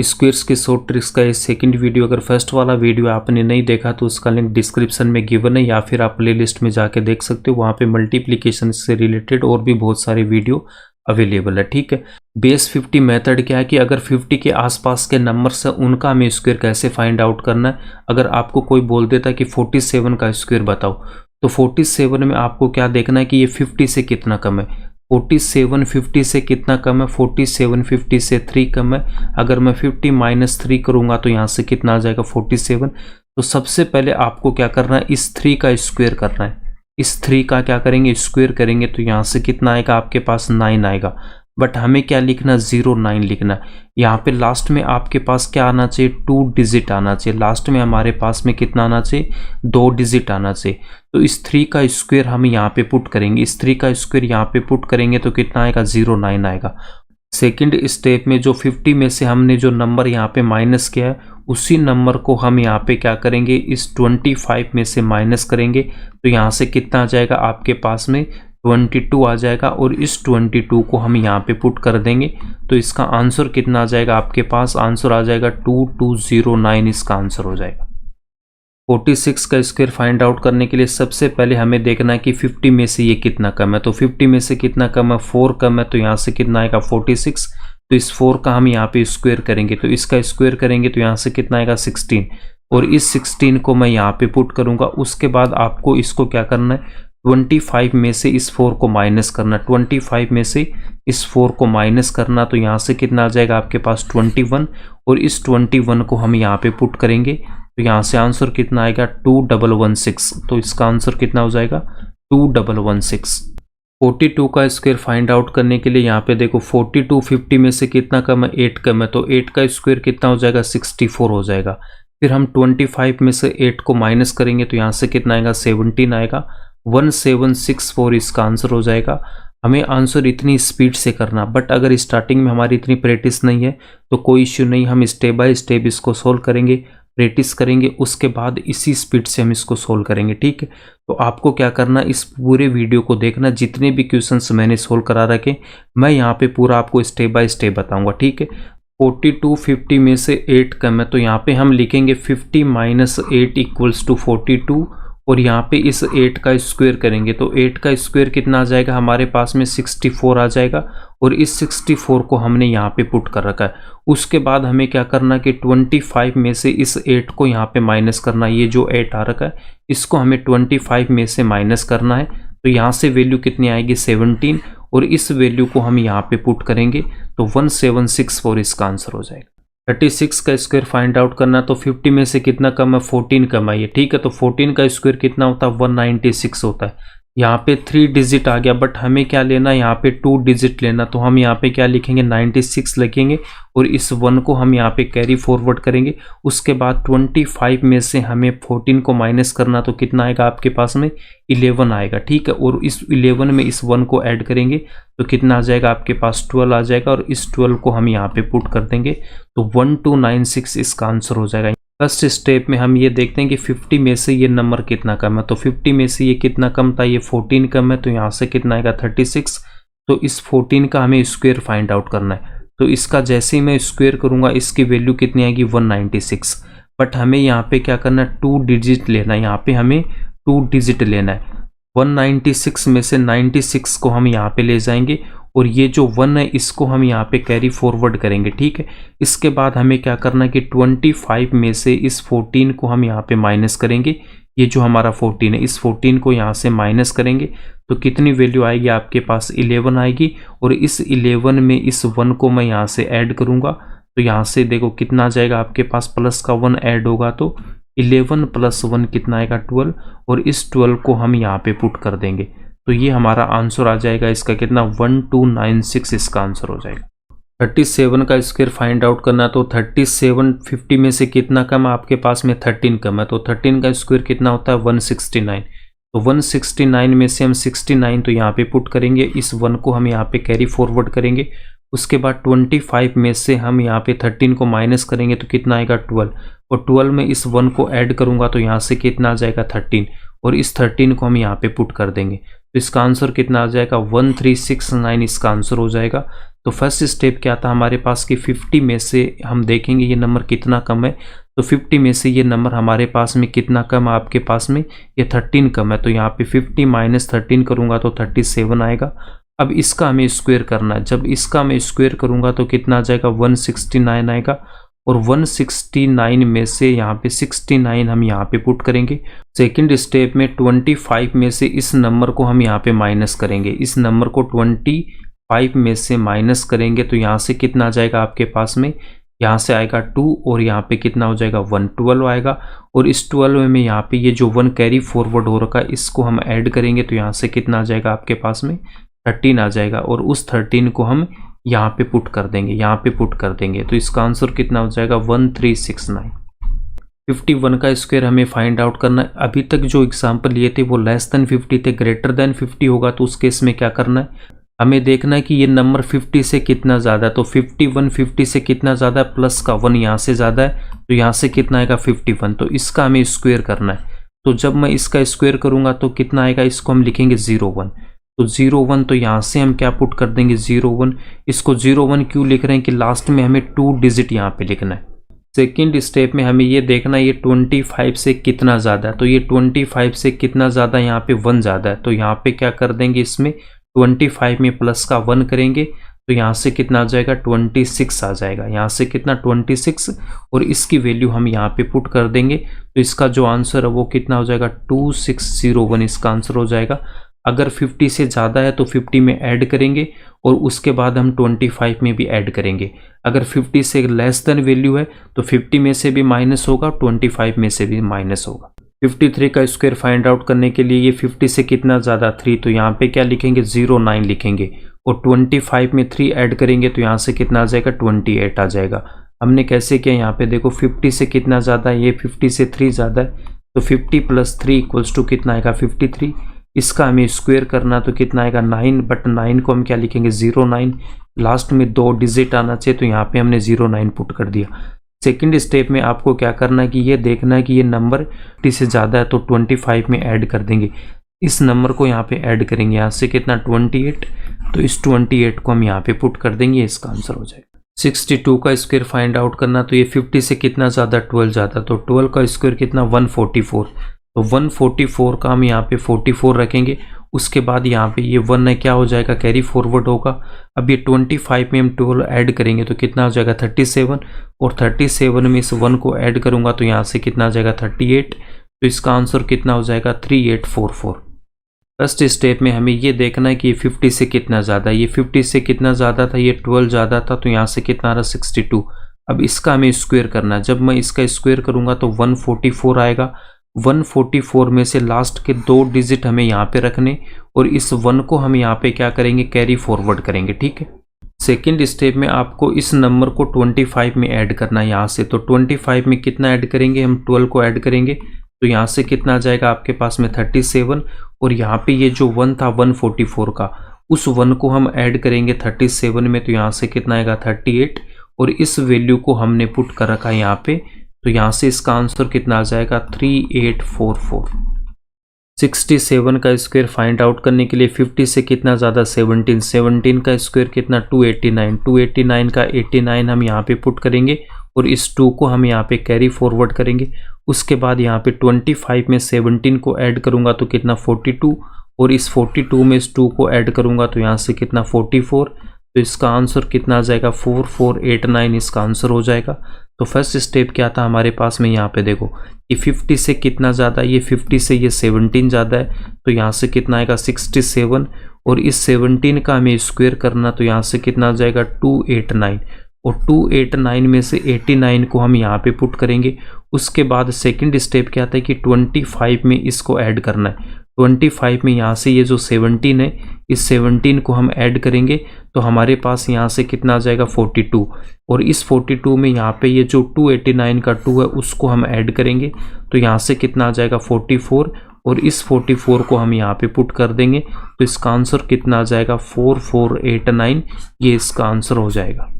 Squares के short tricks का ये सेकंड वीडियो, अगर फर्स्ट वाला वीडियो आपने नहीं देखा तो उसका लिंक डिस्क्रिप्शन में गिवन है या फिर आप प्लेलिस्ट में जाके देख सकते हो। वहाँ पे मल्टीप्लिकेशन से रिलेटेड और भी बहुत सारे वीडियो अवेलेबल है। ठीक है, बेस 50 मेथड क्या है कि अगर 50 के आसपास के नंबर्स है उनका हमें स्क्वायर कैसे फाइंड आउट करना है। अगर आपको कोई बोल देता है कि 47 का स्क्वायर बताओ, तो 47 में आपको क्या देखना है कि ये 50 से कितना कम है। 47 50 से कितना कम है, 47 50 से 3 कम है। अगर मैं 50 माइनस 3 करूँगा तो यहाँ से कितना आ जाएगा 47। तो सबसे पहले आपको क्या करना है, इस 3 का स्क्वायर करना है। इस 3 का क्या करेंगे, स्क्वायर करेंगे तो यहाँ से कितना आएगा आपके पास 9 आएगा। बट हमें क्या लिखना, 09 लिखना। यहाँ पे लास्ट में आपके पास क्या आना चाहिए, 2 डिजिट आना चाहिए। लास्ट में हमारे पास में कितना आना चाहिए, 2 डिजिट आना चाहिए। तो इस 3 का स्क्वायर हम यहाँ पे पुट करेंगे। इस 3 का स्क्वायर यहाँ पे पुट करेंगे तो कितना आएगा, 09 आएगा। सेकंड स्टेप में जो 50 में से हमने जो नंबर यहाँ पे माइनस किया है, उसी नंबर को हम यहाँ पे क्या करेंगे, इस 25 में से माइनस करेंगे तो यहाँ से कितना आ जाएगा आपके पास में 22 आ जाएगा। और इस 22 को हम यहाँ पे पुट कर देंगे तो इसका आंसर कितना आ जाएगा आपके पास, आंसर आ जाएगा 2209। इसका आंसर हो जाएगा। 46 का स्क्वायर फाइंड आउट करने के लिए सबसे पहले हमें देखना है कि 50 में से ये कितना कम है। तो 50 में से कितना कम है, 4 कम है। तो यहाँ से कितना आएगा 46। तो इस 4 का हम यहाँ पे स्क्वायर करेंगे तो इसका स्क्वायर करेंगे तो यहाँ से कितना आएगा 16। और इस 16 को मैं यहाँ पे पुट करूँगा। उसके बाद आपको इसको क्या करना है, 25 में से इस 4 को माइनस करना। 25 में से इस 4 को माइनस करना तो यहाँ से कितना आ जाएगा आपके पास 21। और इस 21 को हम यहाँ पे पुट करेंगे तो यहाँ से आंसर कितना आएगा 2116। तो इसका आंसर कितना हो जाएगा 2116। 42 का स्क्वायर फाइंड आउट करने के लिए यहाँ पे देखो 42 50 में से कितना कम है, 8 कम है। तो 8 का स्क्वायर कितना हो जाएगा 64 हो जाएगा। फिर हम 25 में से 8 को माइनस करेंगे तो यहाँ से कितना आएगा 17 आएगा। 1764 इसका आंसर हो जाएगा। हमें आंसर इतनी स्पीड से करना, बट अगर स्टार्टिंग में हमारी इतनी प्रैक्टिस नहीं है तो कोई इश्यू नहीं, हम स्टेप बाय स्टेप इसको सोल्व करेंगे, प्रैक्टिस करेंगे, उसके बाद इसी स्पीड से हम इसको सोल्व करेंगे। ठीक है, तो आपको क्या करना, इस पूरे वीडियो को देखना, जितने भी क्वेश्चंस मैंने सोल्व करा रखे मैं यहाँ पे पूरा आपको स्टेप बाय स्टेप बताऊंगा। ठीक है, 42 50 में से 8 कम है तो यहाँ पे हम लिखेंगे 50 माइनस 8 इक्वल्स टू 42। और यहाँ पे इस 8 का स्क्वायर करेंगे तो 8 का स्क्वायर कितना आ जाएगा हमारे पास में 64 आ जाएगा। और इस 64 को हमने यहाँ पे पुट कर रखा है। उसके बाद हमें क्या करना कि 25 में से इस 8 को यहाँ पे माइनस करना। ये जो 8 आ रखा है इसको हमें 25 में से माइनस करना है। तो यहाँ से वैल्यू कितनी आएगी 17। और इस वैल्यू को हम यहाँ पे पुट करेंगे तो 1764 इसका आंसर हो जाएगा। 36 का स्क्वायर फाइंड आउट करना, तो 50 में से कितना कम है, 14 कम है ये। ठीक है, तो 14 का स्क्वायर कितना होता है 196 होता है। यहाँ पे 3 डिजिट आ गया, बट हमें क्या लेना, यहाँ पे 2 डिजिट लेना। तो हम यहाँ पे क्या लिखेंगे 96 लिखेंगे और इस 1 को हम यहाँ पे कैरी फॉरवर्ड करेंगे। उसके बाद 25 में से हमें 14 को माइनस करना तो कितना आएगा आपके पास में 11 आएगा। ठीक है, और इस 11 में इस 1 को ऐड करेंगे तो कितना आ जाएगा आपके पास 12 आ जाएगा। और इस 12 को हम यहाँ पे पुट कर देंगे तो 1296 इसका आंसर हो जाएगा। फर्स्ट स्टेप में हम ये देखते हैं कि 50 में से ये नंबर कितना कम है। तो 50 में से ये कितना कम था, ये 14 कम है। तो यहाँ से कितना आएगा 36। तो इस 14 का हमें स्क्वायर फाइंड आउट करना है। तो इसका जैसे ही मैं स्क्वायर करूँगा इसकी वैल्यू कितनी आएगी 196। बट हमें यहाँ पे क्या करना है 2 डिजिट लेना है। यहाँ पे हमें 2 डिजिट लेना है। 196 में से 96 को हम यहाँ पे ले जाएंगे और ये जो 1 है इसको हम यहाँ पे कैरी फॉरवर्ड करेंगे। ठीक है, इसके बाद हमें क्या करना है कि 25 में से इस 14 को हम यहाँ पे माइनस करेंगे। ये जो हमारा 14 है इस 14 को यहाँ से माइनस करेंगे तो कितनी वैल्यू आएगी आपके पास 11 आएगी। और इस 11 में इस 1 को मैं यहाँ से ऐड करूँगा तो यहाँ से देखो कितना आ जाएगा आपके पास, प्लस का 1 ऐड होगा तो 11 प्लस 1 कितना आएगा 12। और इस 12 को हम यहाँ पे पुट कर देंगे तो ये हमारा आंसर आ जाएगा इसका कितना 1296 इसका आंसर हो जाएगा। 37 का स्क्वायर फाइंड आउट करना, तो 37 50 में से कितना कम है आपके पास में 13 कम है। तो 13 का स्क्वायर कितना होता है 169। तो 169 में से हम 69 तो यहाँ पे पुट करेंगे। इस 1 को हम यहाँ पे कैरी फॉरवर्ड करेंगे। उसके बाद 25 में से हम यहाँ पे 13 को माइनस करेंगे तो कितना आएगा 12। और 12 में इस 1 को ऐड करूँगा तो यहाँ से कितना आ जाएगा 13। और इस 13 को हम यहाँ पे पुट कर देंगे तो इसका आंसर कितना आ जाएगा 1369 इसका आंसर हो जाएगा। तो फर्स्ट स्टेप क्या था हमारे पास कि 50 में से हम देखेंगे ये नंबर कितना कम है। तो 50 में से ये नंबर हमारे पास में कितना कम है, आपके पास में ये 13 कम है। तो यहाँ पे 50 माइनस 13 करूँगा तो 37 आएगा। अब इसका हमें स्क्वायर करना है। जब इसका मैं स्क्वायर करूँगा तो कितना आ जाएगा, 169 आएगा। और 169 में से यहाँ पे 69 हम यहाँ पे पुट करेंगे। सेकंड स्टेप में 25 में से इस नंबर को हम यहाँ पे माइनस करेंगे। इस नंबर को 25 में से माइनस करेंगे तो यहाँ से कितना आ जाएगा आपके पास में, यहाँ से आएगा 2 और यहाँ पे कितना हो जाएगा 1, 12 आएगा। और इस 12 में यहाँ पे ये जो 1 कैरी फॉरवर्ड हो रखा है इसको हम ऐड करेंगे तो यहाँ से कितना आ जाएगा आपके पास में 13 आ जाएगा। और उस 13 को हम यहाँ पे पुट कर देंगे, यहाँ पे पुट कर देंगे तो इसका आंसर कितना हो जाएगा 1369। 51 का स्क्वायर हमें फाइंड आउट करना है। अभी तक जो एग्जाम्पल लिए थे वो लेस देन 50 थे, ग्रेटर देन 50 होगा तो उस केस में क्या करना है, हमें देखना है कि ये नंबर 50 से कितना ज़्यादा है। तो 51 50 से कितना ज़्यादा है, प्लस का 1 यहाँ से ज़्यादा है तो यहाँ से कितना आएगा 51। तो इसका हमें स्क्वायर करना है। तो जब मैं इसका स्क्वायर करूँगा तो कितना आएगा, इसको हम लिखेंगे 01। तो 01 तो यहाँ से हम क्या पुट कर देंगे 01। इसको 01 क्यों लिख रहे हैं कि लास्ट में हमें 2 डिजिट यहाँ पे लिखना है। सेकेंड स्टेप में हमें ये देखना है ये 25 से कितना ज़्यादा है। तो ये 25 से कितना ज़्यादा है, यहाँ पे 1 ज़्यादा है। तो यहाँ पे क्या कर देंगे, इसमें 25 में प्लस का 1 करेंगे तो यहाँ से कितना आ जाएगा 26 आ जाएगा। यहाँ से कितना 26 और इसकी वैल्यू हम यहाँ पे पुट कर देंगे तो इसका जो आंसर है वो कितना हो जाएगा 2601 इसका आंसर हो जाएगा। अगर 50 से ज़्यादा है तो 50 में ऐड करेंगे और उसके बाद हम 25 में भी ऐड करेंगे। अगर 50 से लेस देन वैल्यू है तो 50 में से भी माइनस होगा, 25 में से भी माइनस होगा। 53 का स्क्वायर फाइंड आउट करने के लिए ये 50 से कितना ज़्यादा 3, तो यहाँ पे क्या लिखेंगे 09 लिखेंगे और 25 में 3 ऐड करेंगे तो यहाँ से कितना आ जाएगा 28 आ जाएगा। हमने कैसे किया, यहाँ पे देखो 50 से कितना ज़्यादा है, ये 50 से 3 ज़्यादा है तो 50 + 3 इक्वल्स टू कितना आएगा 53। इसका हमें स्क्वायर करना तो कितना आएगा 9, बट 9 को हम क्या लिखेंगे 09। लास्ट में 2 डिजिट आना चाहिए तो यहाँ पे हमने 09 पुट कर दिया। सेकंड स्टेप में आपको क्या करना है कि ये देखना है कि ये नंबर 50 से ज़्यादा है तो 25 में ऐड कर देंगे। इस नंबर को यहाँ पे ऐड करेंगे, यहाँ से कितना 28, तो इस 28 को हम यहाँ पे पुट कर देंगे, इसका आंसर हो जाएगा। 62 का स्क्वायर फाइंड आउट करना तो ये 50 से कितना ज़्यादा 12 ज़्यादा, तो 12 का स्क्वायर कितना 144। तो 144 का हम यहाँ पे 44 रखेंगे, उसके बाद यहाँ पे ये 1 है क्या हो जाएगा कैरी फॉरवर्ड होगा। अब ये 25 में हम 12 ऐड करेंगे तो कितना हो जाएगा 37 और 37 में इस 1 को ऐड करूँगा तो यहाँ से कितना आ जाएगा 38। तो इसका आंसर कितना हो जाएगा 3844। फर्स्ट स्टेप में हमें ये देखना है कि ये 50 से कितना ज़्यादा है। ये 50 से कितना ज़्यादा था, ये 12 ज़्यादा था तो यहाँ से कितना आ रहा 62। अब इसका हमें स्क्वायर करना है। जब मैं इसका स्क्वायर करूँगा तो 144 आएगा। 144 में से लास्ट के 2 डिजिट हमें यहाँ पे रखने और इस 1 को हम यहाँ पे क्या करेंगे कैरी फॉरवर्ड करेंगे, ठीक है। सेकेंड स्टेप में आपको इस नंबर को 25 में ऐड करना है यहाँ से। तो 25 में कितना ऐड करेंगे, हम 12 को ऐड करेंगे तो यहाँ से कितना आ जाएगा आपके पास में 37 और यहाँ पे ये जो 1 था 144 का, उस 1 को हम ऐड करेंगे 37 में तो यहाँ से कितना आएगा 38 और इस वैल्यू को हमने पुट कर रखा है यहाँ पे तो यहाँ से इसका आंसर कितना आ जाएगा 3844। 67 का स्क्वायर फाइंड आउट करने के लिए 50 से कितना ज़्यादा 17, 17 का स्क्वायर कितना 289, 289 का 89 हम यहाँ पे पुट करेंगे और इस 2 को हम यहाँ पे कैरी फॉरवर्ड करेंगे। उसके बाद यहाँ पे 25 में 17 को ऐड करूँगा तो कितना 42 और इस 42 में इस 2 को ऐड करूँगा तो यहाँ से कितना 44। तो इसका आंसर कितना आ जाएगा 4489 इसका आंसर हो जाएगा। तो फर्स्ट स्टेप क्या था हमारे पास में, यहाँ पे देखो कि 50 से कितना ज़्यादा, ये 50 से ये 17 ज़्यादा है तो यहाँ से कितना आएगा 67 और इस 17 का हमें स्क्वायर करना तो यहाँ से कितना आ जाएगा 289 और 289 में से 89 को हम यहाँ पे पुट करेंगे। उसके बाद सेकंड स्टेप क्या आता है कि 25 में इसको ऐड करना है। 25 में यहाँ से ये जो 17 है इस 17 को हम ऐड करेंगे तो हमारे पास यहाँ से कितना आ जाएगा 42 और इस 42 में यहाँ पे ये जो 289 का 2 है उसको हम ऐड करेंगे तो यहाँ से कितना आ जाएगा 44 और इस 44 को हम यहाँ पे पुट कर देंगे तो इसका आंसर कितना आ जाएगा 4489, ये इसका आंसर हो जाएगा।